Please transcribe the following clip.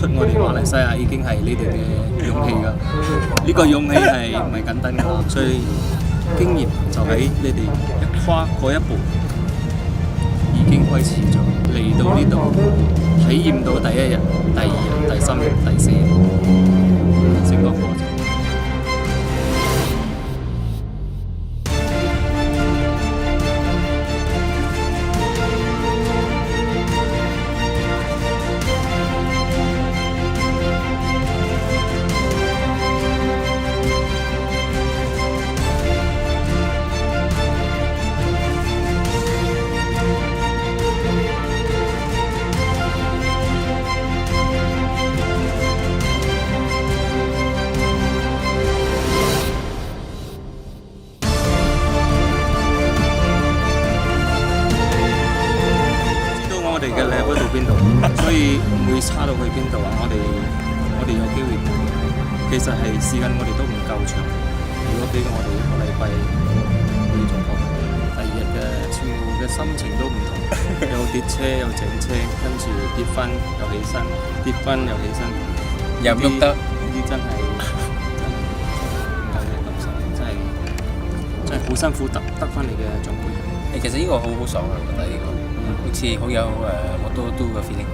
出我哋馬來西亞已經係你哋嘅勇氣㗎，呢個勇氣係唔係簡單㗎，所以經驗就喺你哋一跨過一步，已經開始咗嚟到呢度，體驗到第一日、第二日、第三日、第四日整個過程。我哋嘅 level 到邊度，所以唔會差到去邊度啊！我哋有機會，其實係時間我哋都唔夠長。如果俾我哋一個禮拜去做過，第二日嘅全部嘅心情都唔同，有跌車有整車，跟住跌翻又起身，跌翻又起身，又喐得，呢啲真係唔夠嘅感受，真係好辛苦得翻嚟嘅獎杯。其實呢個好爽啊！我覺得呢個。好似好有我都嘅 feeling。